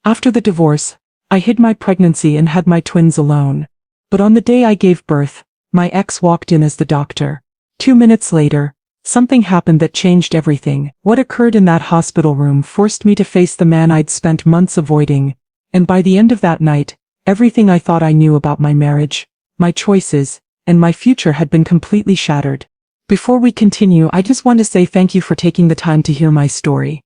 After the divorce, I hid my pregnancy and had my twins alone. But on the day I gave birth, my ex walked in as the doctor. 2 minutes later, something happened that changed everything. What occurred in that hospital room forced me to face the man I'd spent months avoiding, and by the end of that night, everything I thought I knew about my marriage, my choices, and my future had been completely shattered. Before we continue, I just want to say thank you for taking the time to hear my story.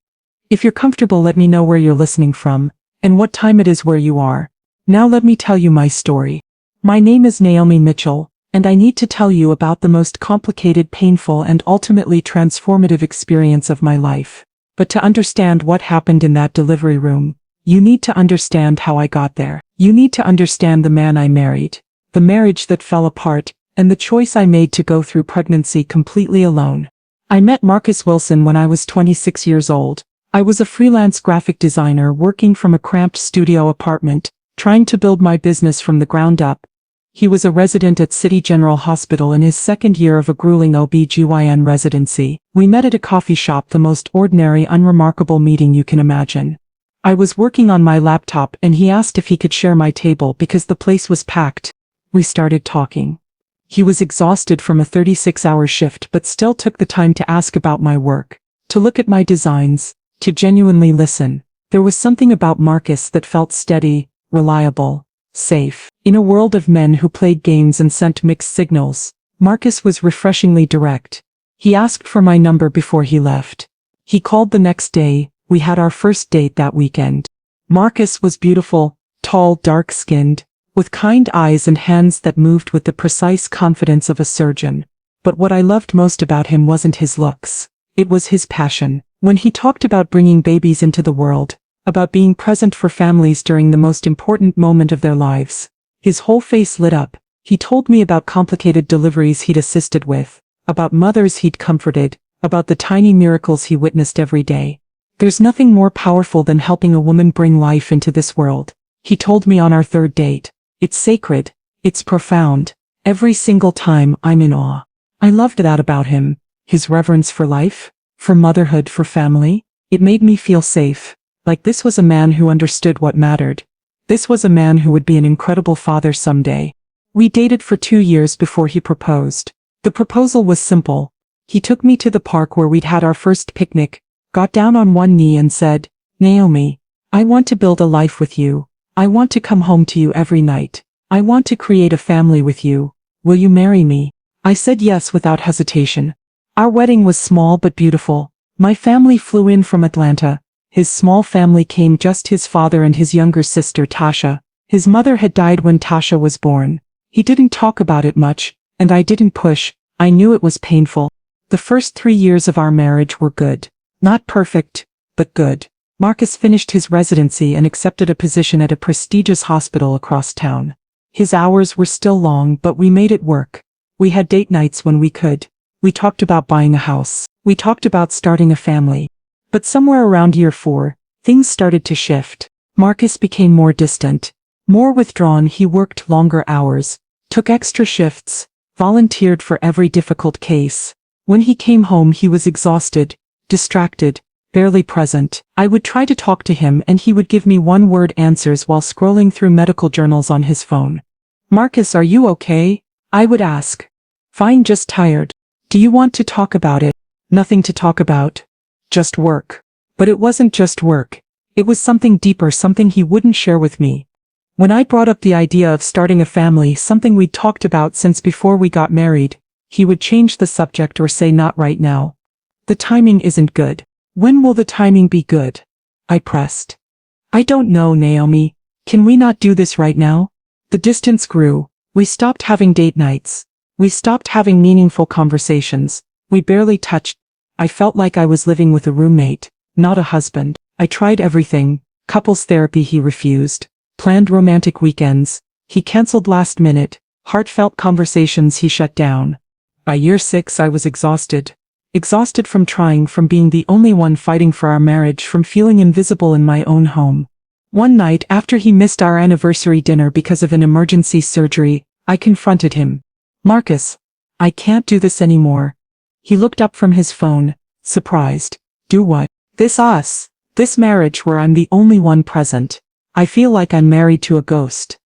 If you're comfortable, let me know where you're listening from, and what time it is where you are. Now let me tell you my story. My name is Naomi Mitchell, and I need to tell you about the most complicated, painful, and ultimately transformative experience of my life. But to understand what happened in that delivery room, you need to understand how I got there. You need to understand the man I married, the marriage that fell apart, and the choice I made to go through pregnancy completely alone. I met Marcus Wilson when I was 26 years old. I was a freelance graphic designer working from a cramped studio apartment, trying to build my business from the ground up. He was a resident at City General Hospital in his second year of a grueling OB/GYN residency. We met at a coffee shop, the most ordinary, unremarkable meeting you can imagine. I was working on my laptop and he asked if he could share my table because the place was packed. We started talking. He was exhausted from a 36-hour shift but still took the time to ask about my work, to look at my designs, to genuinely listen. There was something about Marcus that felt steady, reliable, safe. In a world of men who played games and sent mixed signals, Marcus was refreshingly direct. He asked for my number before he left. He called the next day. We had our first date that weekend. Marcus was beautiful, tall, dark-skinned, with kind eyes and hands that moved with the precise confidence of a surgeon. But what I loved most about him wasn't his looks. It was his passion. When he talked about bringing babies into the world, about being present for families during the most important moment of their lives, his whole face lit up. He told me about complicated deliveries he'd assisted with, about mothers he'd comforted, about the tiny miracles he witnessed every day. There's nothing more powerful than helping a woman bring life into this world, he told me on our third date. It's sacred, it's profound. Every single time, I'm in awe. I loved that about him, his reverence for life, for motherhood, for family. It made me feel safe, like this was a man who understood what mattered. This was a man who would be an incredible father someday. We dated for 2 years before he proposed. The proposal was simple. He took me to the park where we'd had our first picnic, got down on one knee and said, "Naomi, I want to build a life with you. I want to come home to you every night. I want to create a family with you. Will you marry me?" I said yes without hesitation. Our wedding was small but beautiful. My family flew in from Atlanta. His small family came, just his father and his younger sister Tasha. His mother had died when Tasha was born. He didn't talk about it much, and I didn't push. I knew it was painful. The first 3 years of our marriage were good. Not perfect, but good. Marcus finished his residency and accepted a position at a prestigious hospital across town. His hours were still long, but we made it work. We had date nights when we could. We talked about buying a house. We talked about starting a family. But somewhere around year 4, things started to shift. Marcus became more distant, more withdrawn. He worked longer hours, took extra shifts, volunteered for every difficult case. When he came home, he was exhausted, distracted, barely present. I would try to talk to him and he would give me one-word answers while scrolling through medical journals on his phone. "Marcus, are you okay?" I would ask. "Fine, just tired." "Do you want to talk about it?" "Nothing to talk about. Just work." But it wasn't just work. It was something deeper, something he wouldn't share with me. When I brought up the idea of starting a family, something we'd talked about since before we got married, he would change the subject or say, "Not right now. The timing isn't good." "When will the timing be good?" I pressed. "I don't know, Naomi. Can we not do this right now?" The distance grew. We stopped having date nights. We stopped having meaningful conversations. We barely touched. I felt like I was living with a roommate, not a husband. I tried everything. Couples therapy, he refused. Planned romantic weekends, he canceled last minute. Heartfelt conversations, he shut down. By year 6, I was exhausted. Exhausted from trying, from being the only one fighting for our marriage, from feeling invisible in my own home. One night, after he missed our anniversary dinner because of an emergency surgery, I confronted him. "Marcus, I can't do this anymore." He looked up from his phone, surprised. "Do what?" "This marriage where I'm the only one present. I feel like I'm married to a ghost.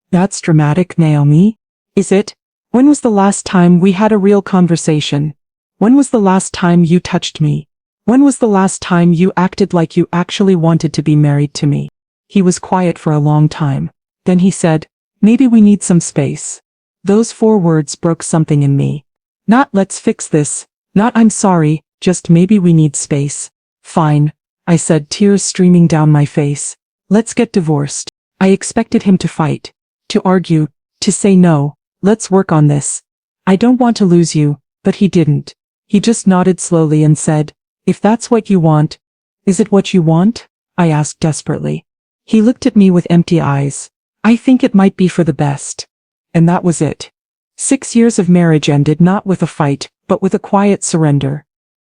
That's dramatic, Naomi. Is it? When was the last time we had a real conversation? When was the last time you touched me? When was the last time you acted like you actually wanted to be married to me? He was quiet for a long time. Then he said, maybe we need some space. Those 4 words broke something in me. Not let's fix this, not I'm sorry, just maybe we need space. Fine, I said, tears streaming down my face. Let's get divorced. I expected him to fight, to argue, to say no, let's work on this. I don't want to lose you, but he didn't. He just nodded slowly and said, if that's what you want. Is it what you want? I asked desperately. He looked at me with empty eyes. I think it might be for the best. And that was it. 6 years of marriage ended not with a fight, but with a quiet surrender.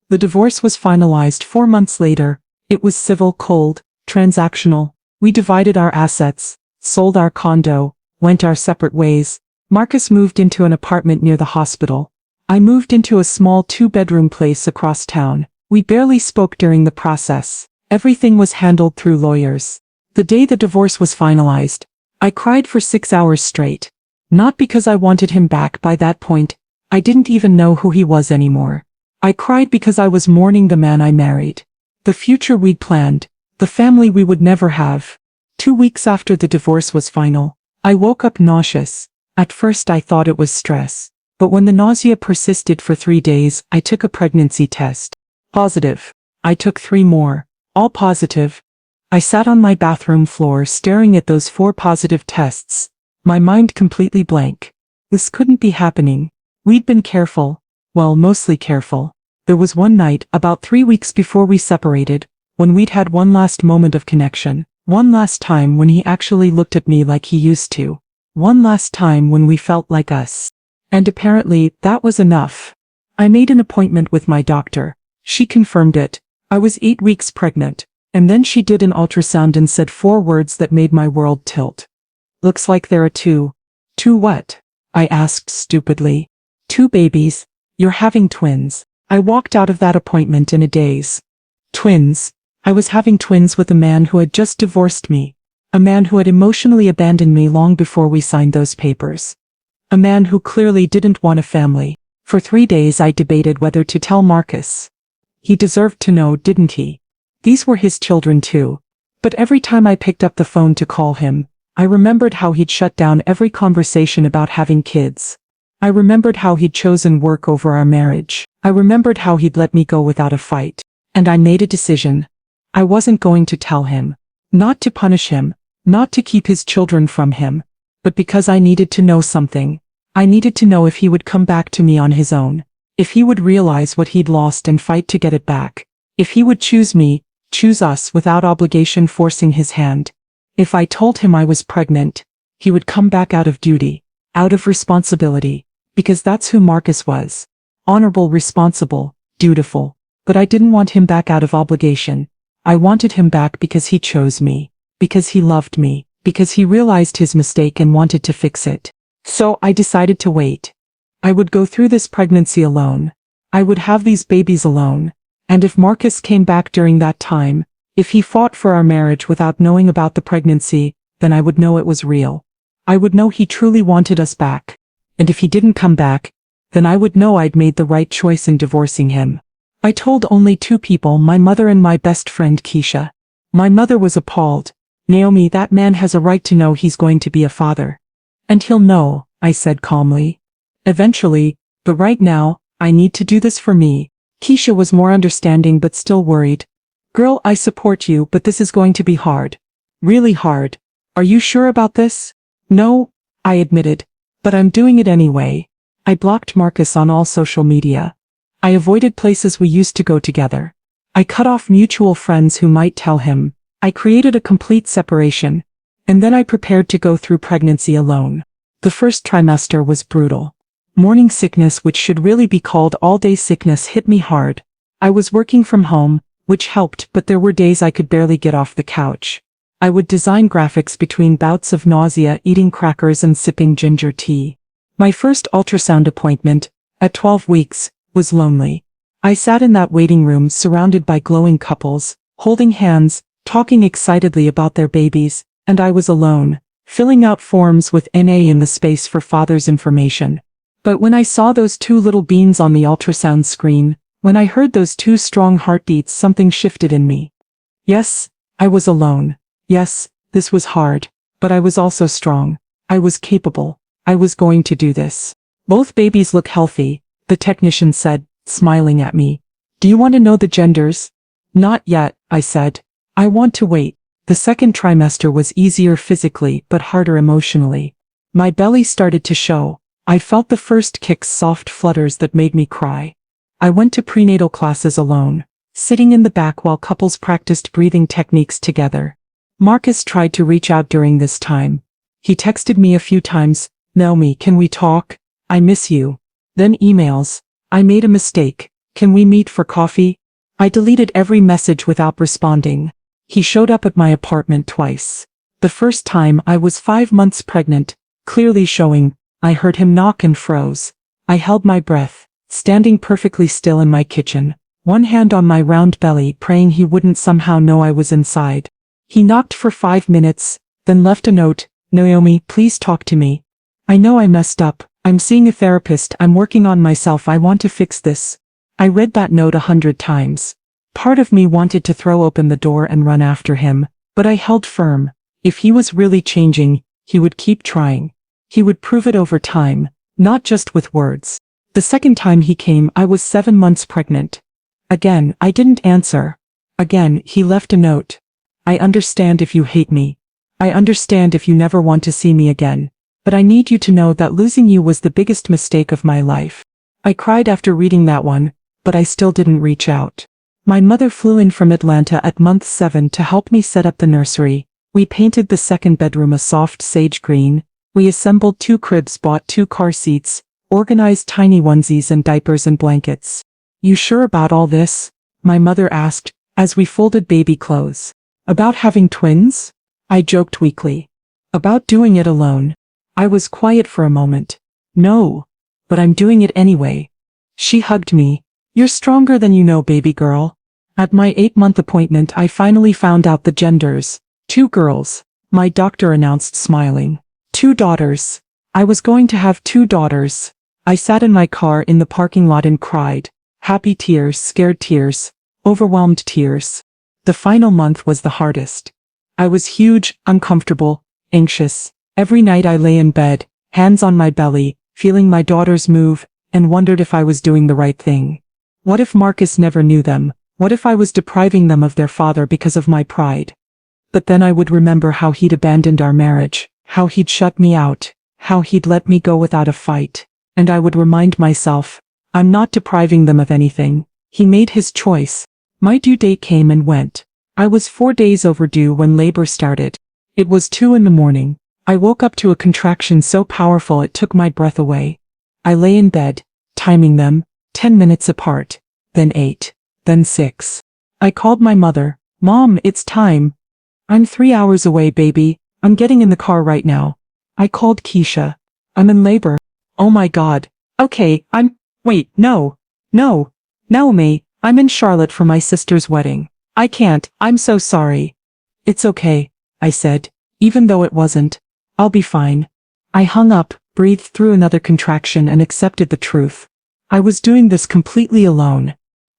The divorce was finalized 4 months later. It was civil, cold, transactional. We divided our assets, sold our condo, went our separate ways. Marcus moved into an apartment near the hospital. I moved into a small 2-bedroom place across town. We barely spoke during the process. Everything was handled through lawyers. The day the divorce was finalized, I cried for 6 hours straight. Not because I wanted him back by that point. I didn't even know who he was anymore. I cried because I was mourning the man I married. The future we'd planned. The family we would never have. 2 weeks after the divorce was final, I woke up nauseous. At first I thought it was stress. But when the nausea persisted for 3 days, I took a pregnancy test. Positive. I took 3 more. All positive. I sat on my bathroom floor staring at those 4 positive tests. My mind completely blank. This couldn't be happening. We'd been careful. Well, mostly careful. There was one night, about 3 weeks before we separated, when we'd had one last moment of connection. One last time when he actually looked at me like he used to. One last time when we felt like us. And apparently, that was enough. I made an appointment with my doctor. She confirmed it. I was 8 weeks pregnant. And then she did an ultrasound and said 4 words that made my world tilt. Looks like there are 2. 2 what? I asked stupidly. 2 babies. You're having twins. I walked out of that appointment in a daze. Twins. I was having twins with a man who had just divorced me. A man who had emotionally abandoned me long before we signed those papers. A man who clearly didn't want a family. For 3 days I debated whether to tell Marcus. He deserved to know, didn't he? These were his children too. But every time I picked up the phone to call him, I remembered how he'd shut down every conversation about having kids. I remembered how he'd chosen work over our marriage. I remembered how he'd let me go without a fight. And I made a decision. I wasn't going to tell him. Not to punish him. Not to keep his children from him. But because I needed to know something. I needed to know if he would come back to me on his own. If he would realize what he'd lost and fight to get it back. If he would choose me, choose us without obligation forcing his hand. If I told him I was pregnant, he would come back out of duty, out of responsibility, because that's who Marcus was. Honorable, responsible, dutiful. But I didn't want him back out of obligation. I wanted him back because he chose me, because he loved me, because he realized his mistake and wanted to fix it. So I decided to wait. I would go through this pregnancy alone. I would have these babies alone. And if Marcus came back during that time, if he fought for our marriage without knowing about the pregnancy, then I would know it was real. I would know he truly wanted us back. And if he didn't come back, then I would know I'd made the right choice in divorcing him. I told only 2 people, my mother and my best friend Keisha. My mother was appalled. Naomi, that man has a right to know he's going to be a father. And he'll know, I said calmly. Eventually, but right now, I need to do this for me. Keisha was more understanding but still worried. Girl, I support you, but this is going to be hard. Really hard. Are you sure about this? No, I admitted. But I'm doing it anyway. I blocked Marcus on all social media. I avoided places we used to go together. I cut off mutual friends who might tell him. I created a complete separation. And then I prepared to go through pregnancy alone. The first trimester was brutal. Morning sickness, which should really be called all-day sickness, hit me hard. I was working from home, which helped, but there were days I could barely get off the couch. I would design graphics between bouts of nausea, eating crackers and sipping ginger tea. My first ultrasound appointment, at 12 weeks, was lonely. I sat in that waiting room surrounded by glowing couples, holding hands, talking excitedly about their babies, And I was alone, filling out forms with NA in the space for father's information. But when I saw those two little beans on the ultrasound screen, when I heard those two strong heartbeats, something shifted in me. Yes, I was alone. Yes, this was hard, but I was also strong. I was capable. I was going to do this. Both babies look healthy, the technician said, smiling at me. Do you want to know the genders? Not yet, I said. I want to wait. The second trimester was easier physically but harder emotionally. My belly started to show. I felt the first kick's soft flutters that made me cry. I went to prenatal classes alone, sitting in the back while couples practiced breathing techniques together. Marcus tried to reach out during this time. He texted me a few times, Naomi, can we talk? I miss you. Then emails. I made a mistake. Can we meet for coffee? I deleted every message without responding. He showed up at my apartment twice. The first time I was 5 months pregnant, clearly showing. I heard him knock and froze. I held my breath, standing perfectly still in my kitchen, one hand on my round belly, praying he wouldn't somehow know I was inside. He knocked for 5 minutes, then left a note, Naomi, please talk to me. I know I messed up. I'm seeing a therapist. I'm working on myself. I want to fix this. I read that note 100 times. Part of me wanted to throw open the door and run after him, but I held firm. If he was really changing, he would keep trying. He would prove it over time, not just with words. The second time he came, I was 7 months pregnant. Again, I didn't answer. Again, he left a note. I understand if you hate me. I understand if you never want to see me again. But I need you to know that losing you was the biggest mistake of my life. I cried after reading that one, but I still didn't reach out. My mother flew in from Atlanta at month 7 to help me set up the nursery. We painted the second bedroom a soft sage green. We assembled 2 cribs, bought 2 car seats, organized tiny onesies and diapers and blankets. You sure about all this? My mother asked, as we folded baby clothes. About having twins? I joked weakly. About doing it alone. I was quiet for a moment. No, but I'm doing it anyway. She hugged me. You're stronger than you know, baby girl. At my 8-month appointment, I finally found out the genders. 2 girls. My doctor announced, smiling. 2 daughters. I was going to have 2 daughters. I sat in my car in the parking lot and cried. Happy tears, scared tears, overwhelmed tears. The final month was the hardest. I was huge, uncomfortable, anxious. Every night I lay in bed, hands on my belly, feeling my daughters move, and wondered if I was doing the right thing. What if Marcus never knew them? What if I was depriving them of their father because of my pride? But then I would remember how he'd abandoned our marriage, how he'd shut me out, how he'd let me go without a fight. And I would remind myself, I'm not depriving them of anything. He made his choice. My due date came and went. I was 4 days overdue when labor started. It was 2 in the morning. I woke up to a contraction so powerful it took my breath away. I lay in bed, timing them, 10 minutes apart, then 8, then 6. I called my mother. Mom, it's time. I'm 3 hours away, baby. I'm getting in the car right now. I called Keisha. I'm in labor. Oh my God. Okay, wait, no, Naomi, I'm in Charlotte for my sister's wedding. I can't, I'm so sorry. It's okay, I said, even though it wasn't. I'll be fine. I hung up, breathed through another contraction and accepted the truth. I was doing this completely alone.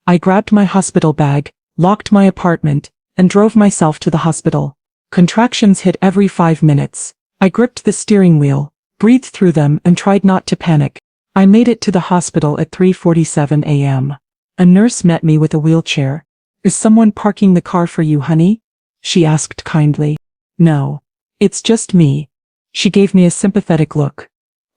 I grabbed my hospital bag, locked my apartment, and drove myself to the hospital. Contractions hit every 5 minutes. I gripped the steering wheel, breathed through them and tried not to panic. I made it to the hospital at 3:47 a.m. A nurse met me with a wheelchair. Is someone parking the car for you, honey? She asked kindly. No. It's just me. She gave me a sympathetic look.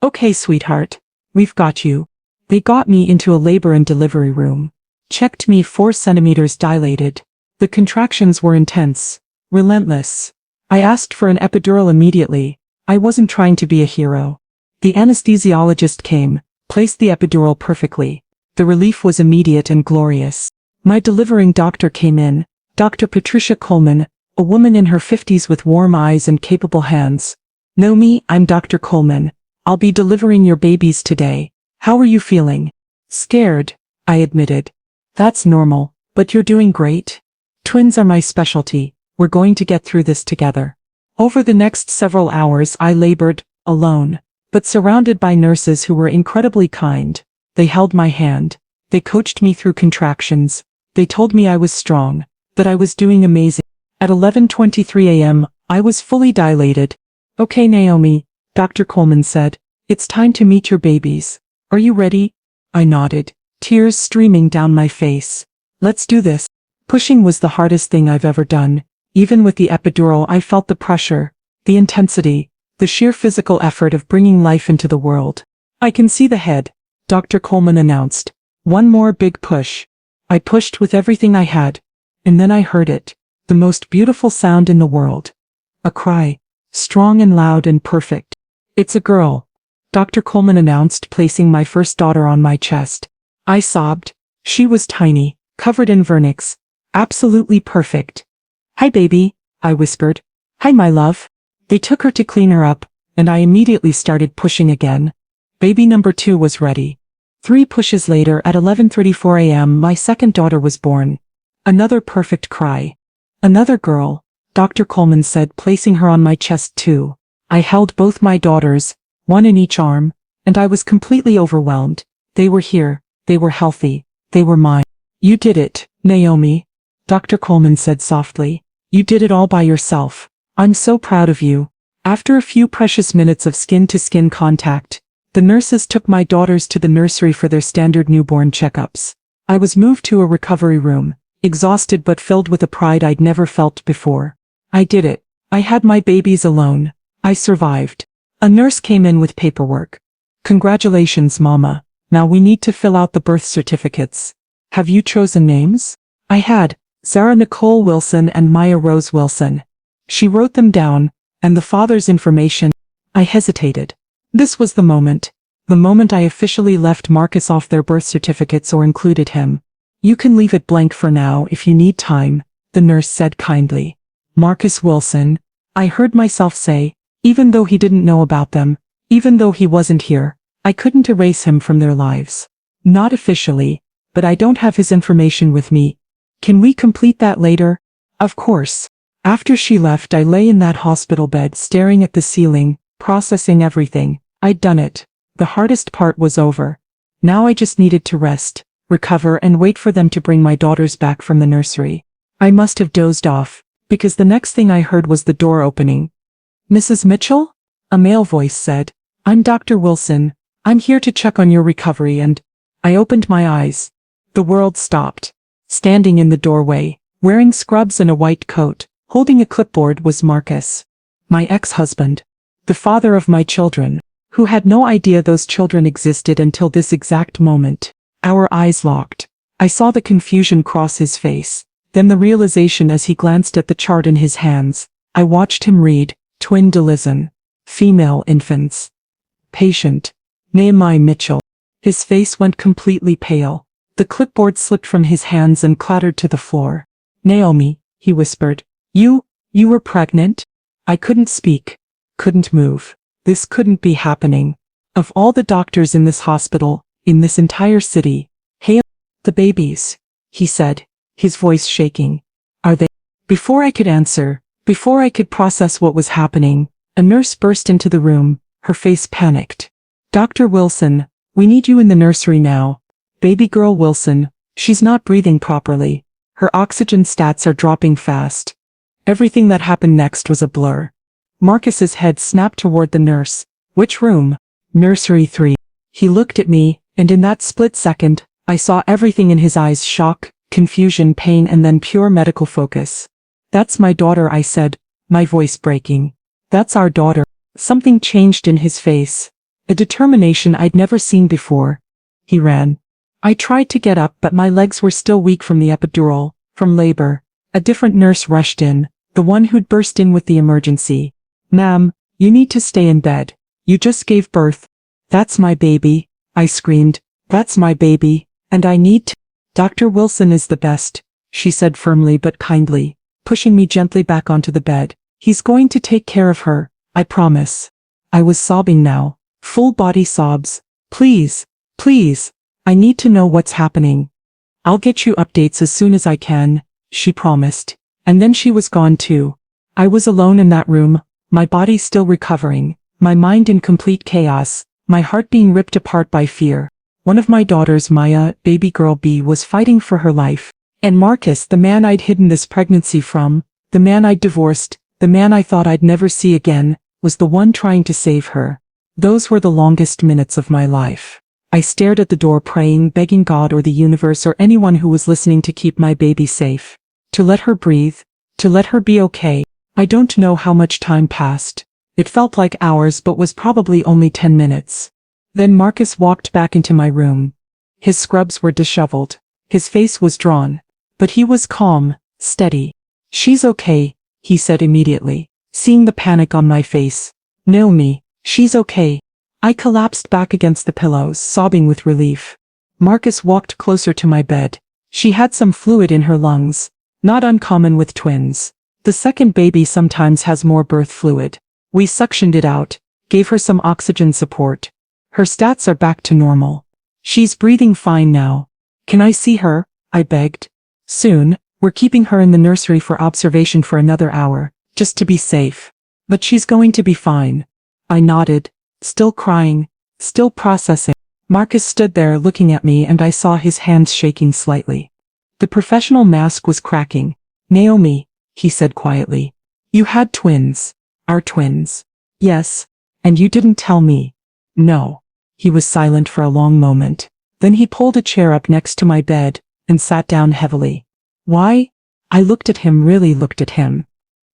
Okay, sweetheart. We've got you. They got me into a labor and delivery room. Checked me 4 centimeters dilated. The contractions were intense. Relentless. I asked for an epidural immediately. I wasn't trying to be a hero. The anesthesiologist came, placed the epidural perfectly. The relief was immediate and glorious. My delivering doctor came in, Dr. Patricia Coleman, a woman in her 50s with warm eyes and capable hands. Naomi, I'm Dr. Coleman. I'll be delivering your babies today. How are you feeling? Scared, I admitted. That's normal, but you're doing great. Twins are my specialty. We're going to get through this together. Over the next several hours I labored, alone, but surrounded by nurses who were incredibly kind. They held my hand. They coached me through contractions. They told me I was strong, that I was doing amazing. At 11:23 a.m., I was fully dilated. "Okay, Naomi," Dr. Coleman said. "It's time to meet your babies. Are you ready?" I nodded, tears streaming down my face. "Let's do this." Pushing was the hardest thing I've ever done. Even with the epidural, I felt the pressure, the intensity, the sheer physical effort of bringing life into the world. "I can see the head," Dr. Coleman announced. "One more big push." I pushed with everything I had. And then I heard it. The most beautiful sound in the world. A cry. Strong and loud and perfect. "It's a girl," Dr. Coleman announced, placing my first daughter on my chest. I sobbed. She was tiny, covered in vernix. Absolutely perfect. "Hi, baby," I whispered. "Hi, my love." They took her to clean her up, and I immediately started pushing again. Baby number 2 was ready. 3 pushes later, at 11:34 a.m., my second daughter was born. Another perfect cry. "Another girl," Dr. Coleman said, placing her on my chest too. I held both my daughters, one in each arm, and I was completely overwhelmed. They were here, they were healthy, they were mine. "You did it, Naomi," Dr. Coleman said softly. "You did it all by yourself. I'm so proud of you." After a few precious minutes of skin-to-skin contact, the nurses took my daughters to the nursery for their standard newborn checkups. I was moved to a recovery room, exhausted but filled with a pride I'd never felt before. I did it. I had my babies alone. I survived. A nurse came in with paperwork. "Congratulations, Mama. Now we need to fill out the birth certificates. Have you chosen names?" I had. Sarah Nicole Wilson and Maya Rose Wilson. She wrote them down, and the father's information. I hesitated. This was the moment I officially left Marcus off their birth certificates or included him. "You can leave it blank for now if you need time," the nurse said kindly. "Marcus Wilson," I heard myself say, even though he didn't know about them, even though he wasn't here, I couldn't erase him from their lives. Not officially, but I don't have his information with me. "Can we complete that later?" "Of course." After she left, I lay in that hospital bed staring at the ceiling, processing everything. I'd done it. The hardest part was over. Now I just needed to rest, recover, and wait for them to bring my daughters back from the nursery. I must have dozed off, because the next thing I heard was the door opening. "Mrs. Mitchell?" a male voice said. "I'm Dr. Wilson. I'm here to check on your recovery," and I opened my eyes. The world stopped. Standing in the doorway, wearing scrubs and a white coat, holding a clipboard, was Marcus. My ex-husband. The father of my children, who had no idea those children existed until this exact moment. Our eyes locked. I saw the confusion cross his face, then the realization as he glanced at the chart in his hands. I watched him read, "Twin dissolution. Female infants. Patient. Nehemiah Mitchell." His face went completely pale. The clipboard slipped from his hands and clattered to the floor. "Naomi," he whispered. You were pregnant?" I couldn't speak. Couldn't move. This couldn't be happening. Of all the doctors in this hospital, in this entire city. "Hey, the babies," he said, his voice shaking. "Are they?" Before I could answer, before I could process what was happening, a nurse burst into the room, her face panicked. "Dr. Wilson, we need you in the nursery now. Baby girl Wilson, she's not breathing properly. Her oxygen stats are dropping fast." Everything that happened next was a blur. Marcus's head snapped toward the nurse. "Which room?" "Nursery 3. He looked at me, and in that split second, I saw everything in his eyes: shock, confusion, pain, and then pure medical focus. "That's my daughter," I said, my voice breaking. "That's our daughter." Something changed in his face. A determination I'd never seen before. He ran. I tried to get up, but my legs were still weak from the epidural, from labor. A different nurse rushed in, the one who'd burst in with the emergency. "Ma'am, you need to stay in bed. You just gave birth." "That's my baby," I screamed. "That's my baby, and I need to." "Dr. Wilson is the best," she said firmly but kindly, pushing me gently back onto the bed. "He's going to take care of her, I promise." I was sobbing now, full body sobs. "Please, please, I need to know what's happening." "I'll get you updates as soon as I can," she promised. And then she was gone too. I was alone in that room, my body still recovering, my mind in complete chaos, my heart being ripped apart by fear. One of my daughters, Maya, baby girl B, was fighting for her life. And Marcus, the man I'd hidden this pregnancy from, the man I'd divorced, the man I thought I'd never see again, was the one trying to save her. Those were the longest minutes of my life. I stared at the door praying, begging God or the universe or anyone who was listening to keep my baby safe. To let her breathe. To let her be okay. I don't know how much time passed. It felt like hours but was probably only 10 minutes. Then Marcus walked back into my room. His scrubs were disheveled. His face was drawn. But he was calm, steady. "She's okay," he said immediately, seeing the panic on my face. "Naomi, she's okay." I collapsed back against the pillows, sobbing with relief. Marcus walked closer to my bed. "She had some fluid in her lungs. Not uncommon with twins. The second baby sometimes has more birth fluid. We suctioned it out, gave her some oxygen support. Her stats are back to normal. She's breathing fine now. Can I see her?" I begged. "Soon. We're keeping her in the nursery for observation for another hour, just to be safe. But she's going to be fine." I nodded, still crying, still processing. Marcus stood there looking at me and I saw his hands shaking slightly. The professional mask was cracking. "Naomi," he said quietly. "You had twins. Our twins." "Yes. And you didn't tell me." "No." He was silent for a long moment. Then he pulled a chair up next to my bed and sat down heavily. "Why?" I looked at him, really looked at him.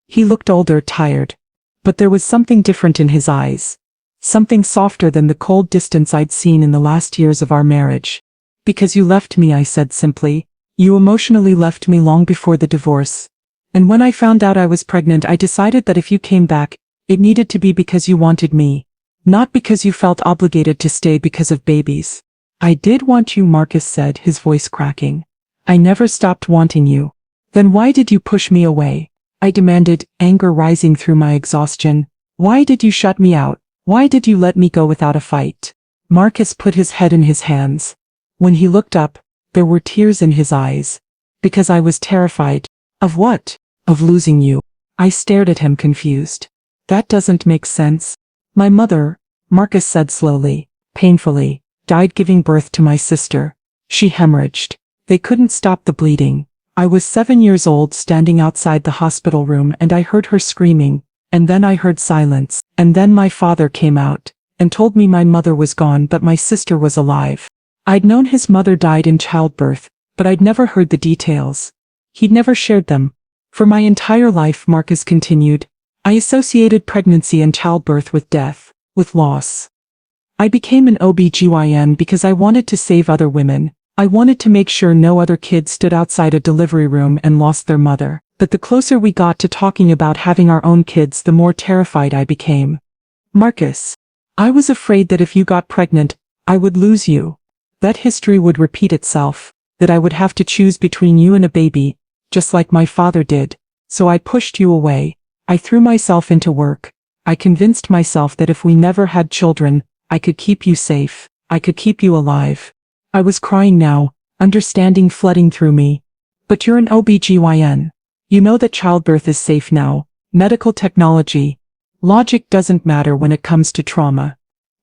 He looked older, tired. But there was something different in his eyes. Something softer than the cold distance I'd seen in the last years of our marriage. "Because you left me," I said simply. "You emotionally left me long before the divorce. And when I found out I was pregnant, I decided that if you came back, it needed to be because you wanted me. Not because you felt obligated to stay because of babies." "I did want you," Marcus said, his voice cracking. "I never stopped wanting you." "Then why did you push me away?" I demanded, anger rising through my exhaustion. "Why did you shut me out? Why did you let me go without a fight?" Marcus put his head in his hands. When he looked up, there were tears in his eyes. "Because I was terrified." "Of what?" "Of losing you." I stared at him confused. "That doesn't make sense." "My mother," Marcus said slowly, painfully, "died giving birth to my sister. She hemorrhaged. They couldn't stop the bleeding. I was 7 years old standing outside the hospital room and I heard her screaming, and then I heard silence, and then my father came out and told me my mother was gone but my sister was alive. I'd known his mother died in childbirth, but I'd never heard the details. He'd never shared them. For my entire life," Marcus continued, "I associated pregnancy and childbirth with death, with loss. I became an OB/GYN because I wanted to save other women. I wanted to make sure no other kids stood outside a delivery room and lost their mother. But the closer we got to talking about having our own kids, the more terrified I became. Marcus, I was afraid that if you got pregnant, I would lose you. That history would repeat itself, that I would have to choose between you and a baby, just like my father did. So I pushed you away. I threw myself into work. I convinced myself that if we never had children, I could keep you safe. I could keep you alive." I was crying now, understanding flooding through me. "But you're an OB/GYN. You know that childbirth is safe now. Medical technology. Logic doesn't matter when it comes to trauma."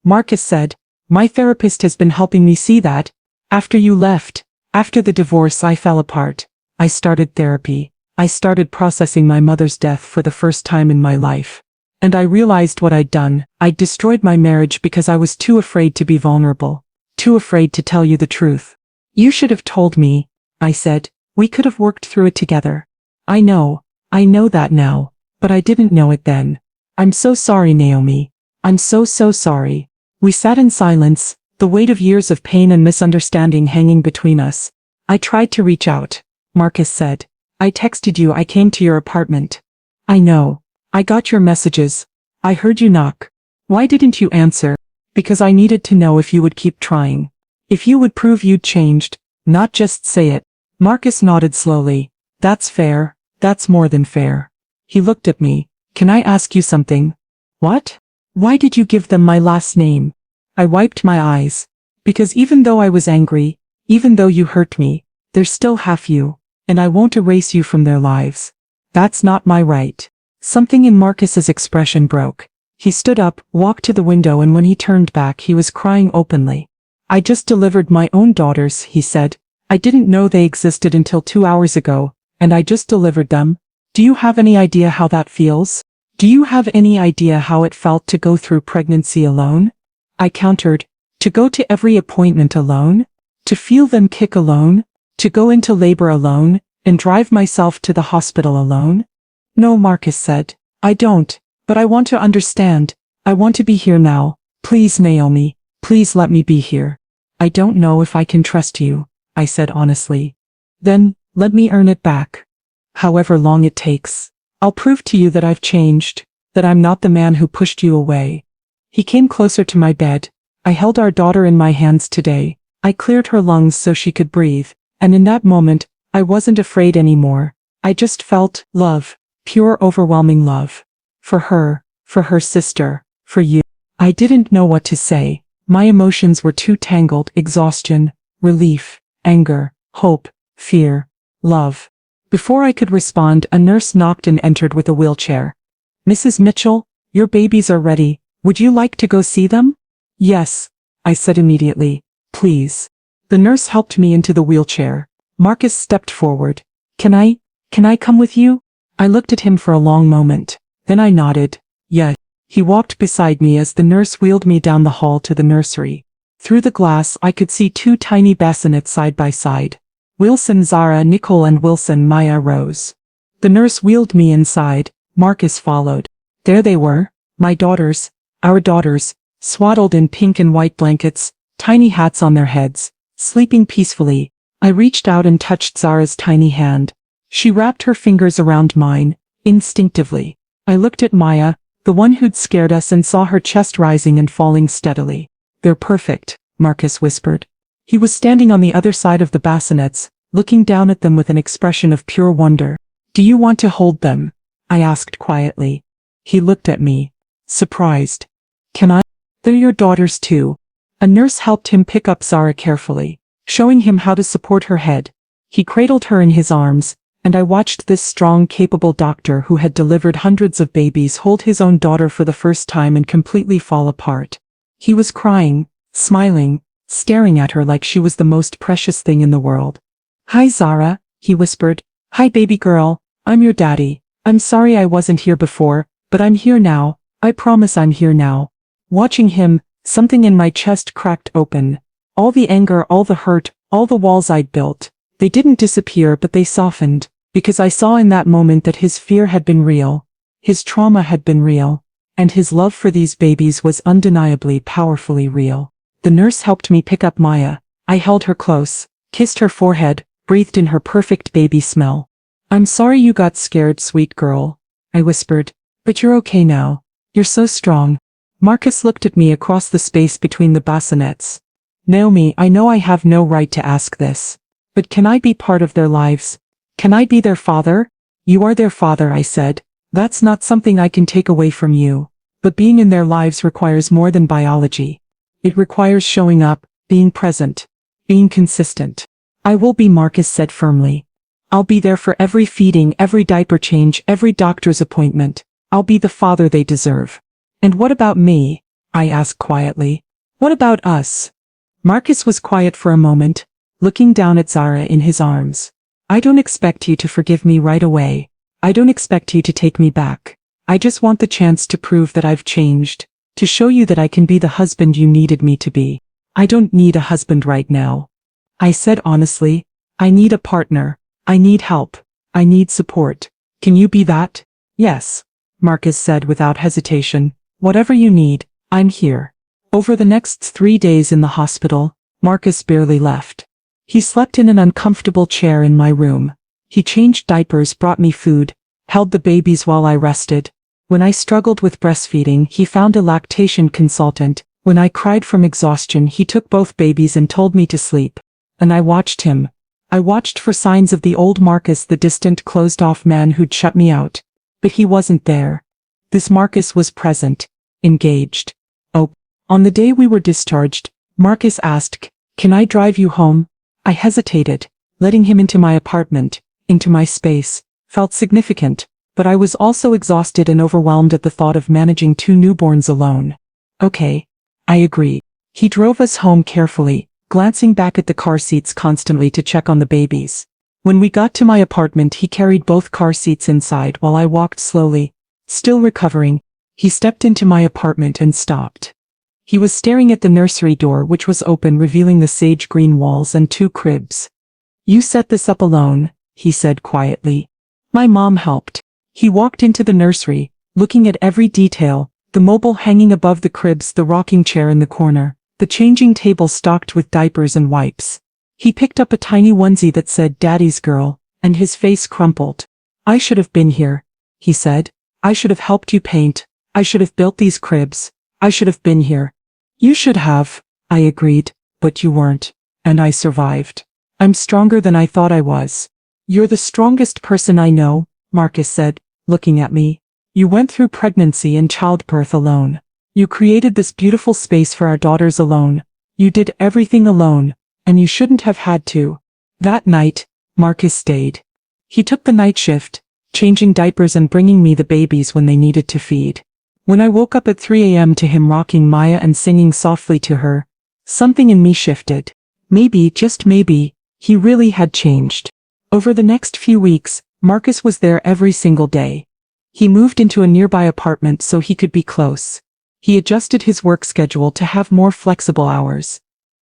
Marcus said, "My therapist has been helping me see that. After you left, after the divorce, I fell apart. I started therapy. I started processing my mother's death for the first time in my life. And I realized what I'd done. I'd destroyed my marriage because I was too afraid to be vulnerable. Too afraid to tell you the truth. You should have told me," I said. "We could have worked through it together." I know that now, but I didn't know it then. I'm so sorry, Naomi. I'm so sorry." We sat in silence, the weight of years of pain and misunderstanding hanging between us. "I tried to reach out," Marcus said. "I texted you, I came to your apartment." "I know. I got your messages. I heard you knock. Why didn't you answer?" "Because I needed to know if you would keep trying. If you would prove you'd changed, not just say it." Marcus nodded slowly. "That's fair. That's more than fair." He looked at me. "Can I ask you something?" "What?" "Why did you give them my last name?" I wiped my eyes. "Because even though I was angry, even though you hurt me, they're still half you, and I won't erase you from their lives. That's not my right." Something in Marcus's expression broke. He stood up, walked to the window, and when he turned back he was crying openly. I just delivered my own daughters, he said. I didn't know they existed until 2 hours ago, and I just delivered them. Do you have any idea how that feels? Do you have any idea how it felt to go through pregnancy alone? I countered. To go to every appointment alone? To feel them kick alone? To go into labor alone, and drive myself to the hospital alone? No, Marcus said. I don't, but I want to understand. I want to be here now. Please, Naomi, please let me be here. I don't know if I can trust you, I said honestly. Then, let me earn it back. However long it takes. I'll prove to you that I've changed, that I'm not the man who pushed you away. He came closer to my bed. I held our daughter in my hands today. I cleared her lungs so she could breathe, and in that moment, I wasn't afraid anymore. I just felt love, pure overwhelming love. For her sister, for you. I didn't know what to say. My emotions were too tangled: exhaustion, relief, anger, hope, fear, love. Before I could respond, a nurse knocked and entered with a wheelchair. Mrs. Mitchell, your babies are ready. Would you like to go see them? Yes, I said immediately. Please. The nurse helped me into the wheelchair. Marcus stepped forward. Can I come with you? I looked at him for a long moment. Then I nodded. Yes. He walked beside me as the nurse wheeled me down the hall to the nursery. Through the glass I could see 2 tiny bassinets side by side. Wilson, Zara, Nicole, and Wilson, Maya, Rose. The nurse wheeled me inside. Marcus followed. There they were, my daughters, our daughters, swaddled in pink and white blankets, tiny hats on their heads, sleeping peacefully. I reached out and touched Zara's tiny hand. She wrapped her fingers around mine, instinctively. I looked at Maya, the one who'd scared us, and saw her chest rising and falling steadily. They're perfect, Marcus whispered. He was standing on the other side of the bassinets, looking down at them with an expression of pure wonder. Do you want to hold them? I asked quietly. He looked at me, surprised. Can I? They're your daughters too. A nurse helped him pick up Zara carefully, showing him how to support her head. He cradled her in his arms, and I watched this strong, capable doctor who had delivered hundreds of babies hold his own daughter for the first time and completely fall apart. He was crying, smiling, staring at her like she was the most precious thing in the world. Hi Zara, he whispered. Hi baby girl, I'm your daddy. I'm sorry I wasn't here before, but I'm here now. I promise I'm here now. Watching him, something in my chest cracked open. All the anger, all the hurt, all the walls I'd built. They didn't disappear, but they softened, because I saw in that moment that his fear had been real. His trauma had been real. And his love for these babies was undeniably, powerfully real. The nurse helped me pick up Maya. I held her close, kissed her forehead, breathed in her perfect baby smell. I'm sorry you got scared, sweet girl, I whispered. But you're okay now. You're so strong. Marcus looked at me across the space between the bassinets. Naomi, I know I have no right to ask this. But can I be part of their lives? Can I be their father? You are their father, I said. That's not something I can take away from you. But being in their lives requires more than biology. It requires showing up, being present, being consistent. I will be, Marcus said firmly. I'll be there for every feeding, every diaper change, every doctor's appointment. I'll be the father they deserve. And what about me? I asked quietly. What about us? Marcus was quiet for a moment, looking down at Zara in his arms. I don't expect you to forgive me right away. I don't expect you to take me back. I just want the chance to prove that I've changed, to show you that I can be the husband you needed me to be. I don't need a husband right now. I said honestly, I need a partner. I need help. I need support. Can you be that? Yes, Marcus said without hesitation. Whatever you need, I'm here. Over the next 3 days in the hospital, Marcus barely left. He slept in an uncomfortable chair in my room. He changed diapers, brought me food, held the babies while I rested. When I struggled with breastfeeding, he found a lactation consultant. When I cried from exhaustion, he took both babies and told me to sleep. And I watched him. I watched for signs of the old Marcus, the distant, closed-off man who'd shut me out. But he wasn't there. This Marcus was present, engaged. Oh, on the day we were discharged, Marcus asked, "Can I drive you home?" I hesitated. Letting him into my apartment, into my space, felt significant, but I was also exhausted and overwhelmed at the thought of managing 2 newborns alone. Okay. I agree. He drove us home carefully, glancing back at the car seats constantly to check on the babies. When we got to my apartment, he carried both car seats inside while I walked slowly. Still recovering, he stepped into my apartment and stopped. He was staring at the nursery door, which was open, revealing the sage green walls and 2 cribs. "You set this up alone," he said quietly. "My mom helped." He walked into the nursery, looking at every detail, the mobile hanging above the cribs, the rocking chair in the corner, the changing table stocked with diapers and wipes. He picked up a tiny onesie that said "Daddy's Girl," and his face crumpled. "I should have been here," he said. "I should have helped you paint. I should have built these cribs. I should have been here." "You should have," I agreed, "but you weren't. And I survived. I'm stronger than I thought I was." "You're the strongest person I know," Marcus said, looking at me. "You went through pregnancy and childbirth alone. You created this beautiful space for our daughters alone. You did everything alone, and you shouldn't have had to." That night, Marcus stayed. He took the night shift, changing diapers and bringing me the babies when they needed to feed. When I woke up at 3 a.m. to him rocking Maya and singing softly to her, something in me shifted. Maybe, just maybe, he really had changed. Over the next few weeks, Marcus was there every single day. He moved into a nearby apartment so he could be close. He adjusted his work schedule to have more flexible hours.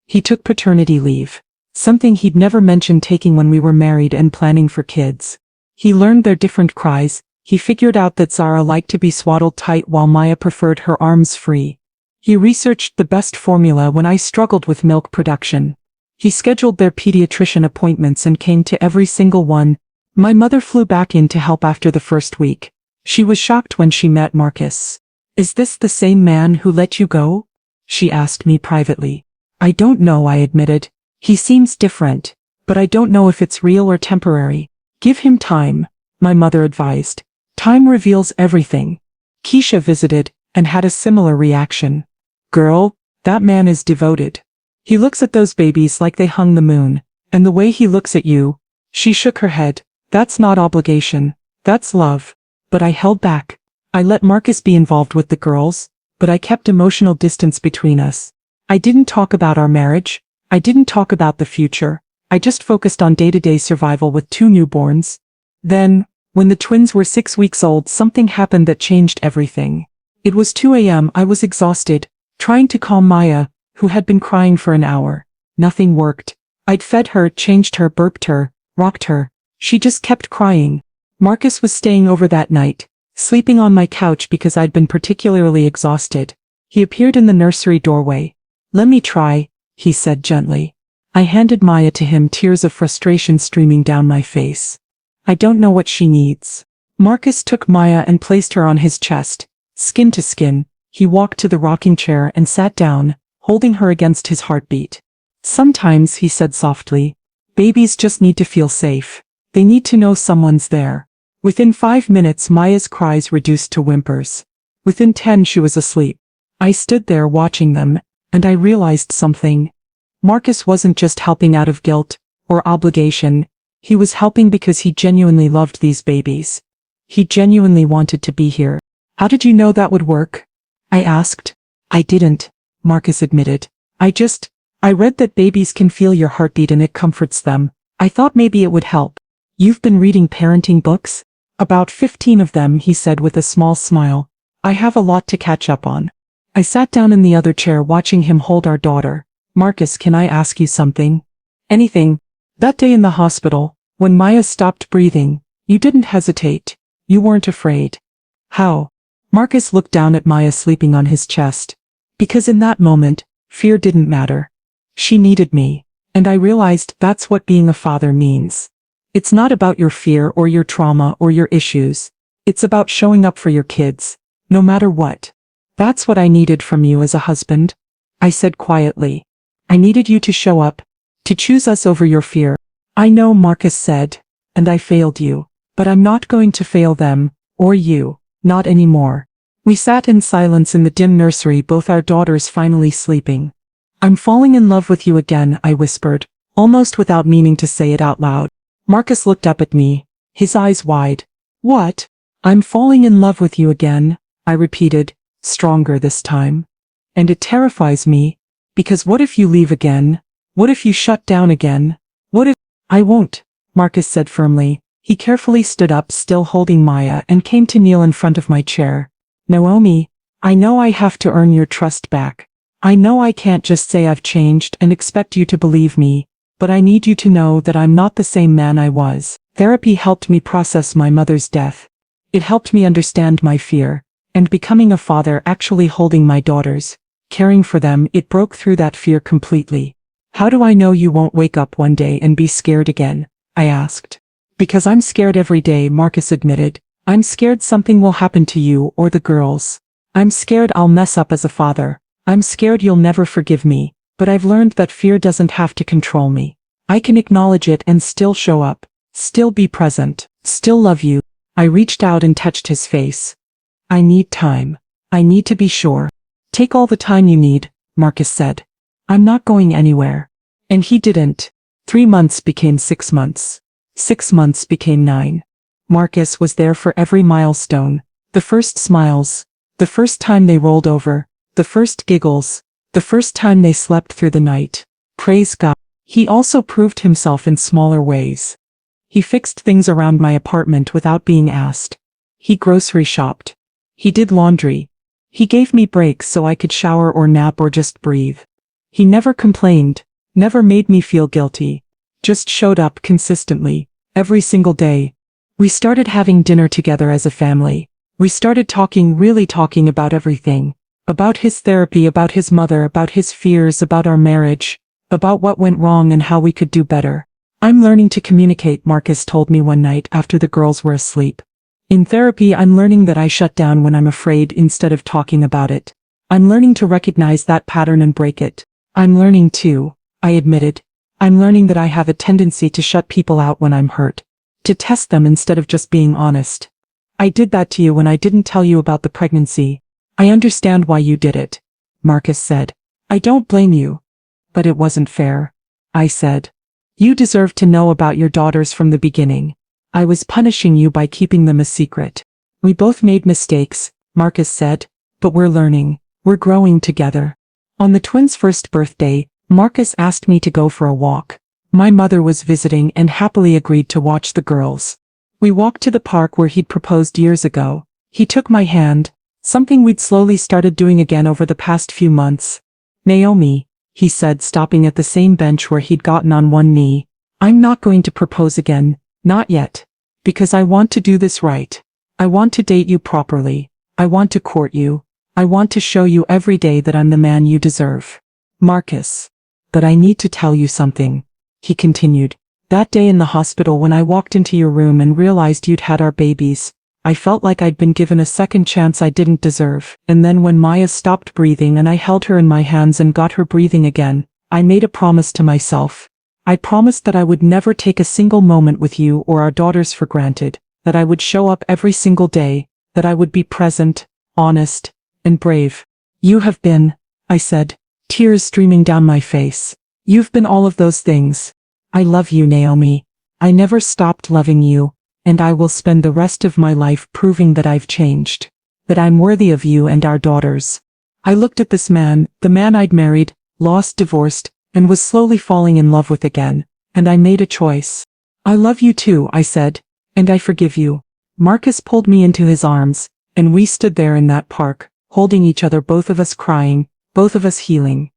He took paternity leave, something he'd never mentioned taking when we were married and planning for kids. He learned their different cries. He figured out that Zara liked to be swaddled tight while Maya preferred her arms free. He researched the best formula when I struggled with milk production. He scheduled their pediatrician appointments and came to every single one. My mother flew back in to help after the first week. She was shocked when she met Marcus. "Is this the same man who let you go?" she asked me privately. "I don't know," I admitted. "He seems different, but I don't know if it's real or temporary." "Give him time," my mother advised. "Time reveals everything." Keisha visited and had a similar reaction. "Girl, that man is devoted. He looks at those babies like they hung the moon, and the way he looks at you." She shook her head. "That's not obligation. That's love." But I held back. I let Marcus be involved with the girls, but I kept emotional distance between us. I didn't talk about our marriage. I didn't talk about the future. I just focused on day-to-day survival with 2 newborns. Then, when the twins were 6 weeks old, something happened that changed everything. It was 2 a.m. I was exhausted, trying to calm Maya, who had been crying for an hour. Nothing worked. I'd fed her, changed her, burped her, rocked her. She just kept crying. Marcus was staying over that night, sleeping on my couch because I'd been particularly exhausted. He appeared in the nursery doorway. "Let me try," he said gently. I handed Maya to him, tears of frustration streaming down my face. "I don't know what she needs." Marcus took Maya and placed her on his chest, skin to skin. He walked to the rocking chair and sat down, holding her against his heartbeat. "Sometimes," he said softly, "babies just need to feel safe. They need to know someone's there." Within 5 minutes, Maya's cries reduced to whimpers. Within 10, she was asleep. I stood there watching them, and I realized something. Marcus wasn't just helping out of guilt or obligation. He was helping because he genuinely loved these babies. He genuinely wanted to be here. "How did you know that would work?" I asked. "I didn't," Marcus admitted. I read that babies can feel your heartbeat and it comforts them. I thought maybe it would help." "You've been reading parenting books?" "About 15 of them," he said with a small smile. "I have a lot to catch up on." I sat down in the other chair watching him hold our daughter. "Marcus, can I ask you something?" "Anything." "That day in the hospital, when Maya stopped breathing, you didn't hesitate. You weren't afraid." "How?" Marcus looked down at Maya sleeping on his chest. "Because in that moment, fear didn't matter. She needed me, and I realized that's what being a father means. It's not about your fear or your trauma or your issues. It's about showing up for your kids, no matter what. That's what I needed from you as a husband," I said quietly. "I needed you to show up, to choose us over your fear." "I know," Marcus said, "and I failed you, but I'm not going to fail them, or you, not anymore." We sat in silence in the dim nursery, both our daughters finally sleeping. "I'm falling in love with you again," I whispered, almost without meaning to say it out loud. Marcus looked up at me, his eyes wide. "What?" I'm falling in love with you again, I repeated, stronger this time. And it terrifies me, because what if you leave again? What if you shut down again? What if— I won't, Marcus said firmly. He carefully stood up, still holding Maya, and came to kneel in front of my chair. Naomi, I know I have to earn your trust back. I know I can't just say I've changed and expect you to believe me, but I need you to know that I'm not the same man I was. Therapy helped me process my mother's death. It helped me understand my fear, and becoming a father, actually holding my daughters, caring for them, it broke through that fear completely. How do I know you won't wake up one day and be scared again? I asked. Because I'm scared every day, Marcus admitted. I'm scared something will happen to you or the girls. I'm scared I'll mess up as a father. I'm scared you'll never forgive me, but I've learned that fear doesn't have to control me. I can acknowledge it and still show up, still be present, still love you. I reached out and touched his face. I need time. I need to be sure. Take all the time you need, Marcus said. I'm not going anywhere. And he didn't. 3 months became 6 months. 6 months became 9. Marcus was there for every milestone. The first smiles. The first time they rolled over. The first giggles. The first time they slept through the night. Praise God. He also proved himself in smaller ways. He fixed things around my apartment without being asked. He grocery shopped. He did laundry. He gave me breaks so I could shower or nap or just breathe. He never complained, never made me feel guilty. Just showed up consistently, every single day. We started having dinner together as a family. We started talking, really talking about everything. About his therapy, about his mother, about his fears, about our marriage, about what went wrong and how we could do better. I'm learning to communicate, Marcus told me one night after the girls were asleep. In therapy, I'm learning that I shut down when I'm afraid instead of talking about it. I'm learning to recognize that pattern and break it. I'm learning too, I admitted. I'm learning that I have a tendency to shut people out when I'm hurt. To test them instead of just being honest. I did that to you when I didn't tell you about the pregnancy. I understand why you did it, Marcus said. I don't blame you. But it wasn't fair, I said. You deserved to know about your daughters from the beginning. I was punishing you by keeping them a secret. We both made mistakes, Marcus said, but we're learning. We're growing together. On the twins' first birthday, Marcus asked me to go for a walk. My mother was visiting and happily agreed to watch the girls. We walked to the park where he'd proposed years ago. He took my hand, something we'd slowly started doing again over the past few months. Naomi, he said, stopping at the same bench where he'd gotten on one knee. I'm not going to propose again, not yet. Because I want to do this right. I want to date you properly. I want to court you. I want to show you every day that I'm the man you deserve. Marcus. But I need to tell you something, he continued. That day in the hospital when I walked into your room and realized you'd had our babies, I felt like I'd been given a second chance I didn't deserve. And then when Maya stopped breathing and I held her in my hands and got her breathing again, I made a promise to myself. I promised that I would never take a single moment with you or our daughters for granted, that I would show up every single day, that I would be present, honest, and brave. You have been, I said, tears streaming down my face. You've been all of those things. I love you, Naomi. I never stopped loving you, and I will spend the rest of my life proving that I've changed, that I'm worthy of you and our daughters. I looked at this man, the man I'd married, lost, divorced, and was slowly falling in love with again, and I made a choice. I love you too, I said, and I forgive you. Marcus pulled me into his arms, and we stood there in that park, holding each other, both of us crying, both of us healing.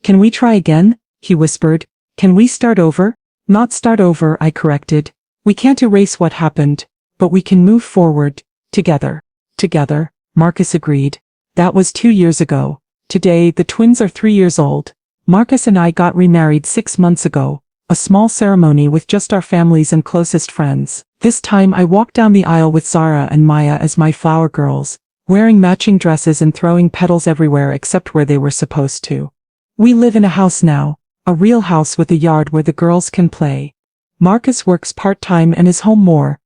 Can we try again? He whispered. Can we start over? Not start over, I corrected. We can't erase what happened, but we can move forward, together. Together, Marcus agreed. That was 2 years ago. Today, the twins are 3 years old. Marcus and I got remarried 6 months ago, a small ceremony with just our families and closest friends. This time I walked down the aisle with Zara and Maya as my flower girls, wearing matching dresses and throwing petals everywhere except where they were supposed to. We live in a house now, a real house with a yard where the girls can play. Marcus works part-time and is home more.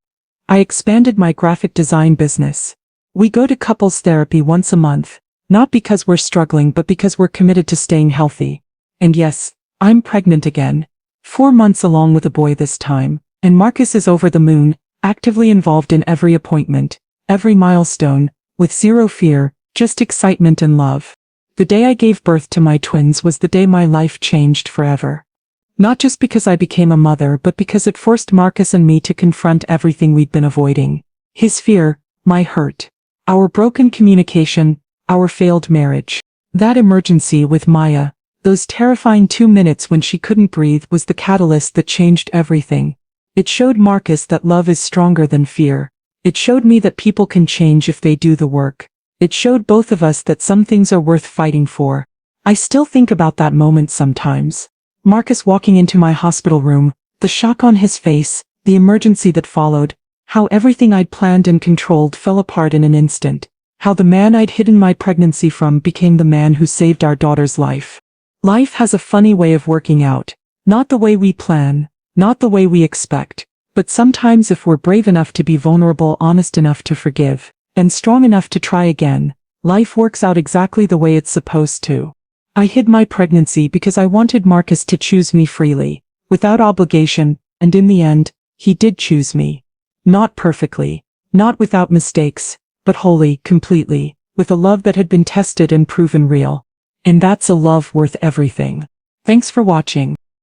I expanded my graphic design business. We go to couples therapy once a month, not because we're struggling but because we're committed to staying healthy. And yes, I'm pregnant again. 4 months along with a boy this time, and Marcus is over the moon, actively involved in every appointment, every milestone, with zero fear, just excitement and love. The day I gave birth to my twins was the day my life changed forever. Not just because I became a mother, but because it forced Marcus and me to confront everything we'd been avoiding. His fear, my hurt, our broken communication, our failed marriage. That emergency with Maya, those terrifying 2 minutes when she couldn't breathe, was the catalyst that changed everything. It showed Marcus that love is stronger than fear. It showed me that people can change if they do the work. It showed both of us that some things are worth fighting for. I still think about that moment sometimes. Marcus walking into my hospital room, the shock on his face, the emergency that followed, how everything I'd planned and controlled fell apart in an instant, how the man I'd hidden my pregnancy from became the man who saved our daughter's life. Life has a funny way of working out, not the way we plan, not the way we expect, but sometimes if we're brave enough to be vulnerable, honest enough to forgive, and strong enough to try again, life works out exactly the way it's supposed to. I hid my pregnancy because I wanted Marcus to choose me freely, without obligation, and in the end, he did choose me. Not perfectly, not without mistakes, but wholly, completely, with a love that had been tested and proven real. And that's a love worth everything. Thanks for watching.